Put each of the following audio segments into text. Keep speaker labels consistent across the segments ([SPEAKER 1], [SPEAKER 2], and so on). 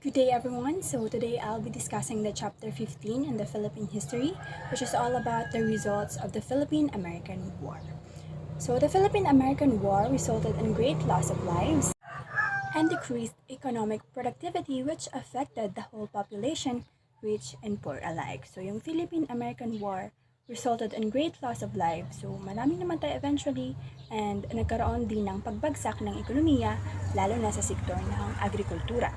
[SPEAKER 1] Good day everyone. So today I'll be discussing the chapter 15 in the Philippine history, which is all about the results of the Philippine-American War. So the Philippine-American War resulted in great loss of lives and decreased economic productivity which affected the whole population, rich and poor alike. So yung Philippine-American War resulted in great loss of lives. So maraming namatay eventually and nagkaroon din ng pagbagsak ng ekonomiya lalo na sa sektor ng agrikultura.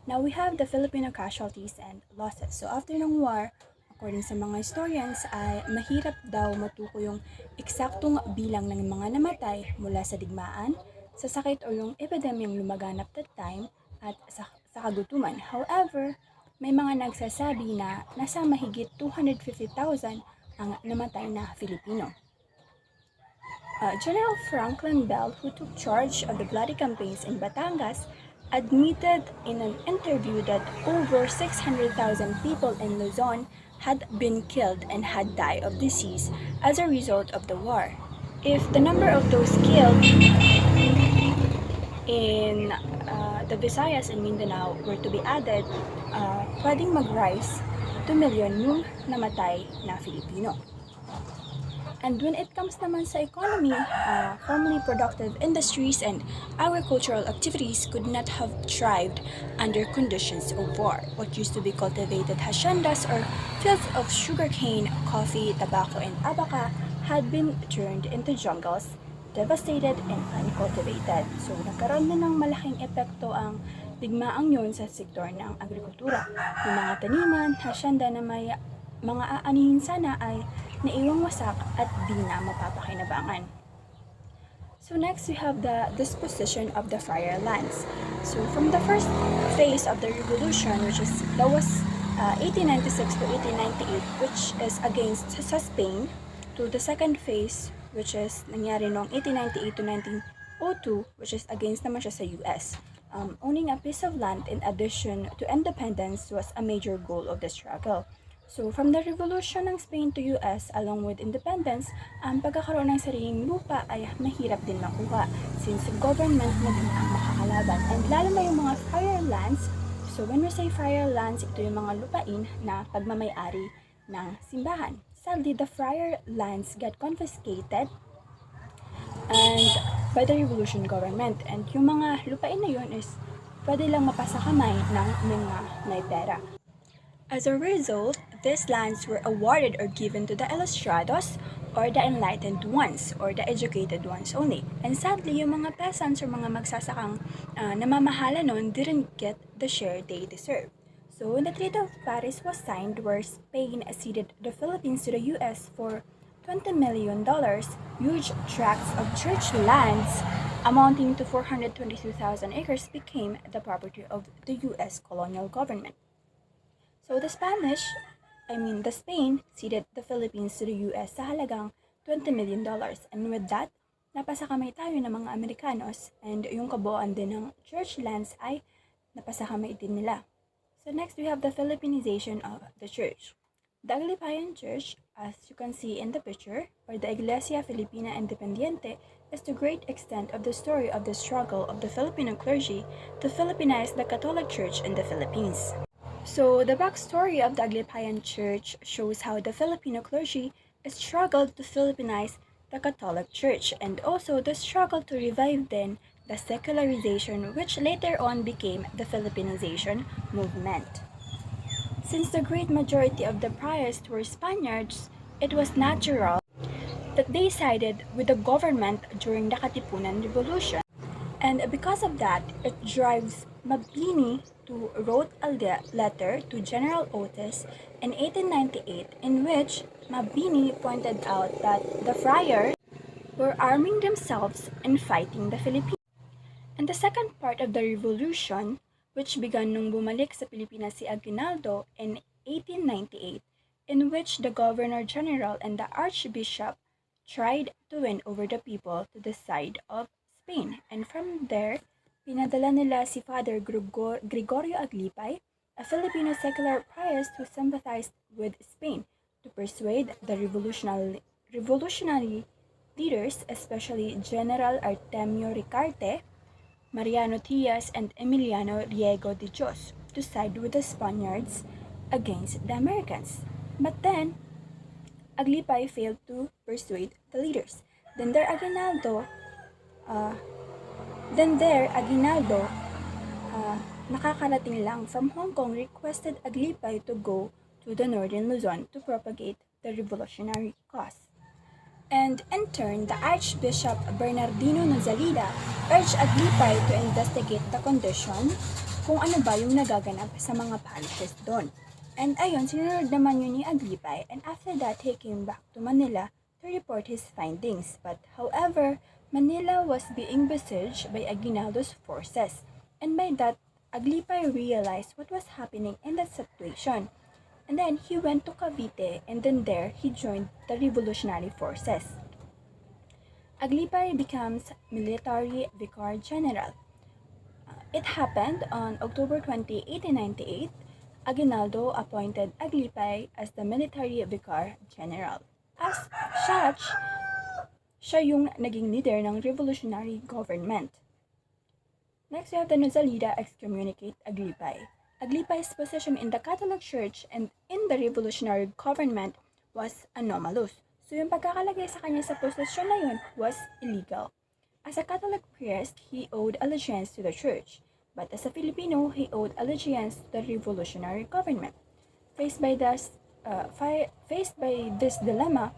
[SPEAKER 1] Now we have the Filipino casualties and losses. So after ng war, according sa mga historians, ay mahirap daw matuko yung eksaktong bilang ng mga namatay mula sa digmaan, sa sakit o yung epidemyang lumaganap that time at sa kagutuman. However, may mga nagsasabi na nasa mahigit 250,000 ang namatay na Filipino. General Franklin Bell, who took charge of the bloody campaigns in Batangas, admitted in an interview that over 600,000 people in Luzon had been killed and had died of disease as a result of the war. If the number of those killed in the Visayas and Mindanao were to be added, pwedeng mag-rise 2 million yung namatay na Filipino. And when it comes naman sa economy, formerly productive industries and agricultural activities could not have thrived under conditions of war. What used to be cultivated haciendas or fields of sugarcane, coffee, tobacco, and abaca had been turned into jungles, devastated and uncultivated. So nagkaroon na ng malaking epekto ang digmaang yun sa sektor ng agrikultura. Yung mga taniman, hacienda na may mga aanihin sana ay naiwang wasak at di na mapapakinabangan. So next we have the disposition of the friar lands. So from the first phase of the revolution, that was 1896 to 1898, which is against sa Spain, to the second phase, which is nangyari noong 1898 to 1902, which is against naman siya sa US. Owning a piece of land in addition to independence was a major goal of the struggle. So, from the revolution ng Spain to US along with independence, ang pagkakaroon ng sariling lupa ay mahirap din makuha since government na din ang makakalaban. And lalo na yung mga friar lands. So, when we say friar lands, ito yung mga lupain na pagmamayari ng simbahan. Sadly, the friar lands got confiscated and by the revolution government. And yung mga lupain na yun is pwede lang mapasa kamay ng mga may pera. As a result, these lands were awarded or given to the ilustrados or the enlightened ones or the educated ones only. And sadly, yung mga peasants or mga magsasakang namamahala noon didn't get the share they deserved. So when the Treaty of Paris was signed, where Spain ceded the Philippines to the US for $20 million, huge tracts of church lands amounting to 422,000 acres became the property of the US colonial government. So the Spain ceded the Philippines to the US sa halagang $20 million. And with that, napasakamay tayo ng mga Amerikanos and yung kabuuan din ng church lands ay napasakamay din nila. So next, we have the Philippinization of the church. The Aglipayan Church, as you can see in the picture, or the Iglesia Filipina Independiente, is the great extent of the story of the struggle of the Filipino clergy to Philippinize the Catholic Church in the Philippines. So, the backstory of the Aglipayan Church shows how the Filipino clergy struggled to Philippinize the Catholic Church and also the struggle to revive then the secularization which later on became the Philippinization movement. Since the great majority of the priors were Spaniards, it was natural that they sided with the government during the Katipunan Revolution. And because of that, it drives Mabini to wrote a letter to General Otis in 1898 in which Mabini pointed out that the friars were arming themselves and fighting the Philippines. And the second part of the revolution, which began nung bumalik sa Pilipinas si Aguinaldo in 1898, in which the Governor General and the Archbishop tried to win over the people to the side of Spain. And from there, pinadala nila si Father Gregorio Aglipay, a Filipino secular priest who sympathized with Spain, to persuade the revolutionary leaders, especially General Artemio Ricarte, Mariano Trias, and Emiliano Riego de Dios, to side with the Spaniards against the Americans. But then, Aglipay failed to persuade the leaders. Then there Aguinaldo, uh, Aguinaldo, nakakarating lang from Hong Kong, requested Aglipay to go to the northern Luzon to propagate the revolutionary cause. And in turn, the Archbishop Bernardino Nozalida urged Aglipay to investigate the condition kung ano ba yung nagaganap sa mga parishes doon. And ayun, sinunod naman yun ni Aglipay, and after that, he came back to Manila to report his findings. But however, Manila was being besieged by Aguinaldo's forces, and by that, Aglipay realized what was happening in that situation. And then he went to Cavite, and then there he joined the revolutionary forces. Aglipay becomes military vicar general. It happened on October 20, 1898. Aguinaldo appointed Aglipay as the military vicar general. As such, siya yung naging leader ng revolutionary government. Next, we have the Nozalida excommunicate Aglipay. Aglipay's position in the Catholic Church and in the revolutionary government was anomalous. So yung pagkakalagay sa kanya sa posisyon na yun was illegal. As a Catholic priest, he owed allegiance to the Church. But as a Filipino, he owed allegiance to the revolutionary government. Faced by this dilemma,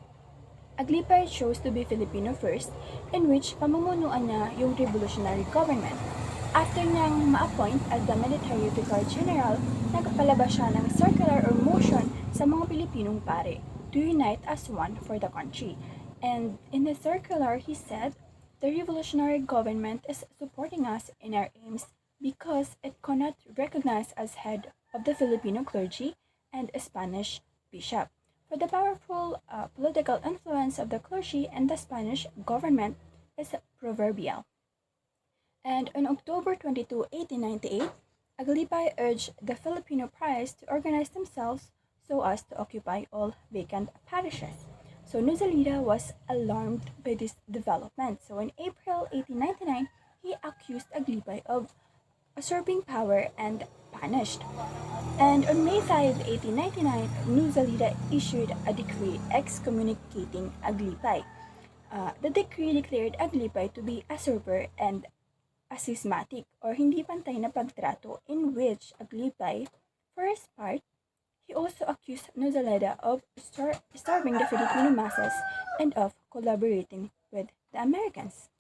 [SPEAKER 1] Aglipay chose to be Filipino first, in which pamumunuan niya yung revolutionary government. After niyang ma-appoint as the military vicar general, nagpalabas siya ng circular or motion sa mga Pilipinong pare to unite as one for the country. And in the circular, he said, the revolutionary government is supporting us in our aims because it cannot recognize as head of the Filipino clergy and a Spanish bishop. For the powerful political influence of the clergy and the Spanish government is proverbial. And on October 22, 1898, Aglipay urged the Filipino priests to organize themselves so as to occupy all vacant parishes. So Nozalida was alarmed by this development. So in April 1899, he accused Aglipay of usurping power and punished. And on May 5, 1899, Nozalida issued a decree excommunicating Aglipay. The decree declared Aglipay to be a usurper and a schismatic or hindi pantay na pagtrato, in which Aglipay, for his part, he also accused Nozalida of starving the Filipino masses and of collaborating with the Americans.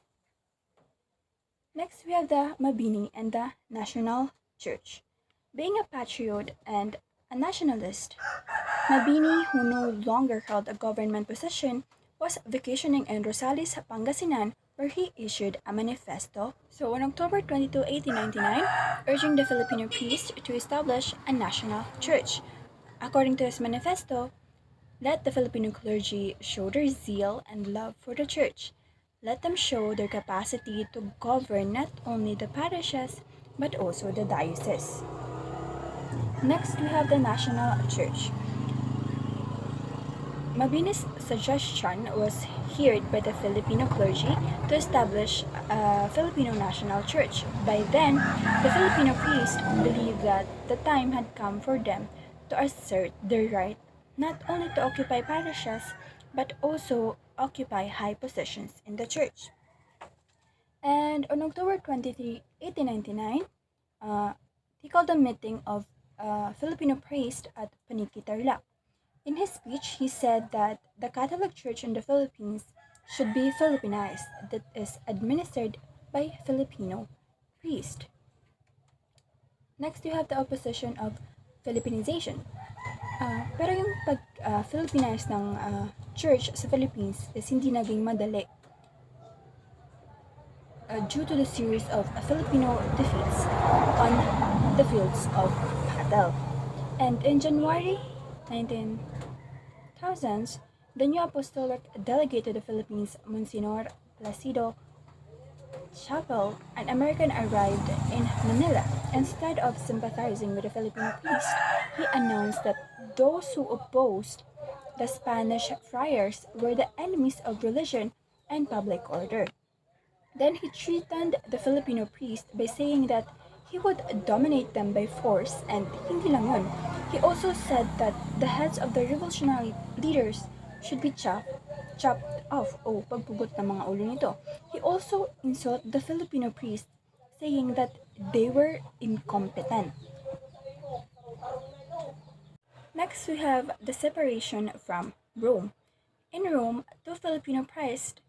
[SPEAKER 1] Next, we have the Mabini and the National Church. Being a patriot and a nationalist, Mabini, who no longer held a government position, was vacationing in Rosales, Pangasinan, where he issued a manifesto. So on October 22, 1899, urging the Filipino priests to establish a national church. According to his manifesto, let the Filipino clergy show their zeal and love for the church. Let them show their capacity to govern not only the parishes, but also the diocese. Next, we have the National Church. Mabini's suggestion was heard by the Filipino clergy to establish a Filipino National Church. By then, the Filipino priests believed that the time had come for them to assert their right not only to occupy parishes, but also occupy high positions in the church. And on October 23, 1899, he called a meeting of Filipino priests at Paniki, Tarlac. In his speech, he said that the Catholic Church in the Philippines should be Filipinized, that is administered by Filipino priests. Next, you have the opposition of Filipinization. Pero yung pag-Filipinize ng church sa Philippines is hindi naging madali due to the series of Filipino defeats on the fields of battle. And in January 19,000s, the new apostolic delegate to the Philippines, Monsignor Placido Chapel, an American, arrived in Manila. Instead of sympathizing with the Filipino priest, he announced that those who opposed the Spanish friars were the enemies of religion and public order. Then he threatened the Filipino priest by saying that he would dominate them by force, and hindi lang yun. He also said that the heads of the revolutionary leaders should be chopped off o pagpugot ng mga ulo nito. He also insulted the Filipino priests, saying that they were incompetent. Next, we have the separation from Rome. In Rome, two Filipino priests,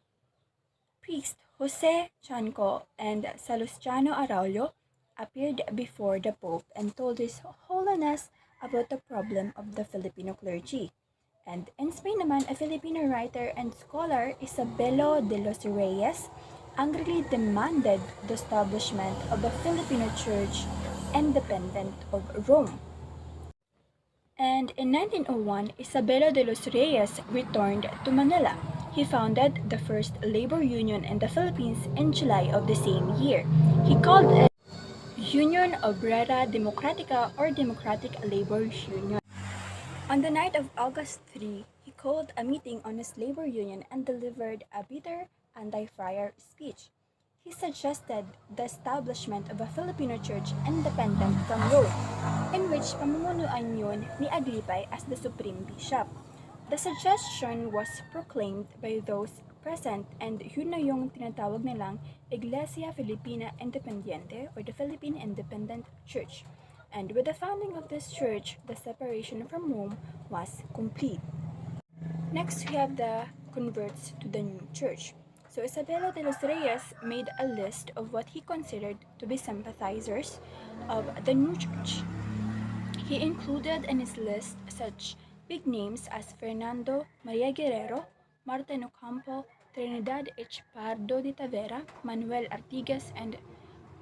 [SPEAKER 1] Jose Chanco and Salustiano Araujo, appeared before the Pope and told His Holiness about the problem of the Filipino clergy. And in Spain naman, a Filipino writer and scholar, Isabelo de los Reyes, angrily demanded the establishment of a Filipino church independent of Rome. And in 1901, Isabelo de los Reyes returned to Manila. He founded the first labor union in the Philippines in July of the same year. He called it Union Obrera Democratica or Democratic Labor Union. On the night of August 3, he called a meeting on his labor union and delivered a bitter anti-friar speech. He suggested the establishment of a Filipino church independent from Rome, in which pamumunuan yun ni Agripay as the supreme bishop. The suggestion was proclaimed by those present, and yun na yung tinatawag nilang Iglesia Filipina Independiente or the Philippine Independent Church. And with the founding of this church, the separation from Rome was complete. Next, we have the converts to the new church. So Isabelo de los Reyes made a list of what he considered to be sympathizers of the new church. He included in his list such big names as Fernando Maria Guerrero, Martin Ocampo, Trinidad H. Pardo de Tavera, Manuel Artigas, and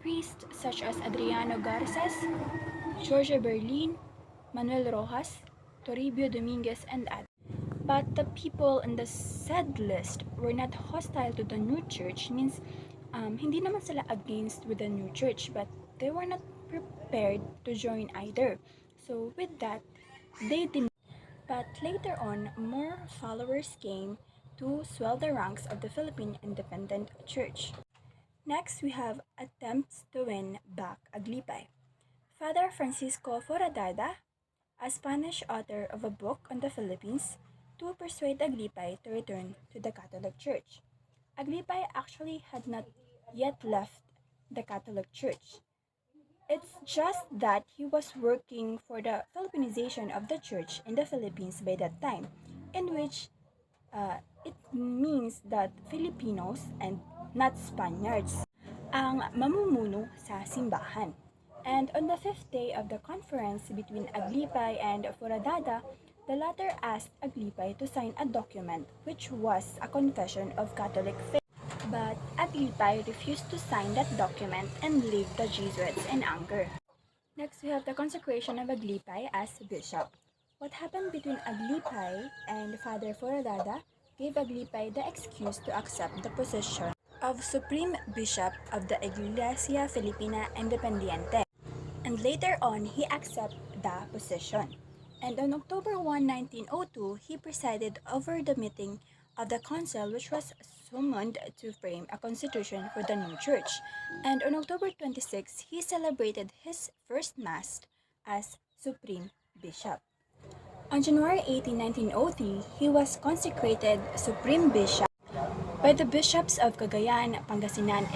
[SPEAKER 1] priests such as Adriano Garces, Jorge Berlin, Manuel Rojas, Toribio Dominguez, and others. But the people in the said list were not hostile to the new church, means hindi naman sila against with the new church, but they were not prepared to join either. So with that, they didn't. But later on, more followers came to swell the ranks of the Philippine Independent Church. Next, we have attempts to win back Aglipay. Father Francisco Foradada, a Spanish author of a book on the Philippines, to persuade Aglipay to return to the Catholic Church. Aglipay actually had not yet left the Catholic Church. It's just that he was working for the Philippinization of the Church in the Philippines by that time, in which it means that Filipinos and not Spaniards ang mamumuno sa simbahan. And on the fifth day of the conference between Aglipay and Foradada, the latter asked Aglipay to sign a document which was a confession of Catholic faith. But Aglipay refused to sign that document and leave the Jesuits in anger. Next, we have the consecration of Aglipay as bishop. What happened between Aglipay and Father Foradada gave Aglipay the excuse to accept the position of Supreme Bishop of the Iglesia Filipina Independiente. And later on, he accepted the position. And on October 1, 1902, he presided over the meeting of the council which was summoned to frame a constitution for the new church. And on October 26, he celebrated his first mass as Supreme Bishop. On January 18, 1903, he was consecrated Supreme Bishop by the bishops of Cagayan, Pangasinan,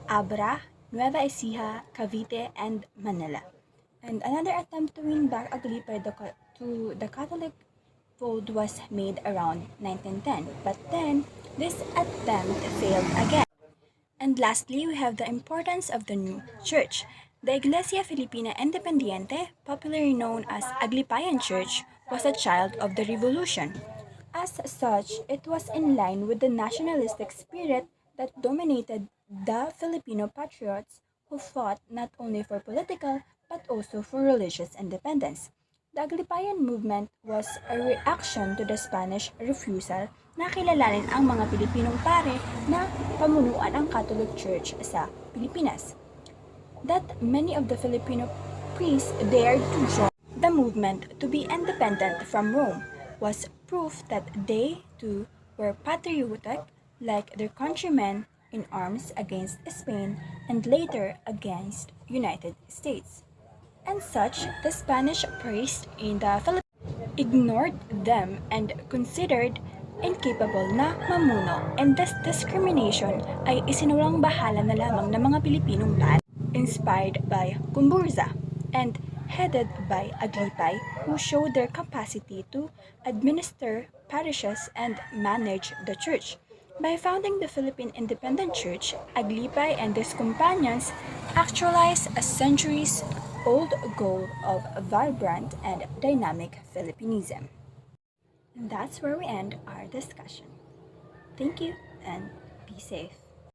[SPEAKER 1] Abra, Nueva Ecija, Cavite, and Manila. And another attempt to win back Aglipay to the Catholic fold was made around 1910, but then this attempt failed again. And lastly, we have the importance of the new church. The Iglesia Filipina Independiente, popularly known as Aglipayan Church, was a child of the Revolution. As such, it was in line with the nationalistic spirit that dominated the Filipino patriots who fought not only for political but also for religious independence. The Aglipayan movement was a reaction to the Spanish refusal na kilalanin ang mga Pilipinong pare na pamunuan ang Catholic Church sa Pilipinas. That many of the Filipino priests dared to join the movement to be independent from Rome was proof that they too were patriotic like their countrymen in arms against Spain and later against United States. And such, the Spanish priest in the Philippines ignored them and considered incapable na mamuno, and this discrimination ay isinulang bahala na lamang ng mga Pilipinong lahat, inspired by Kumburza and headed by Aglipay, who showed their capacity to administer parishes and manage the church. By founding the Philippine Independent Church, Aglipay and his companions actualized a centuries-old goal of vibrant and dynamic Philippinism. And that's where we end our discussion. Thank you and be safe.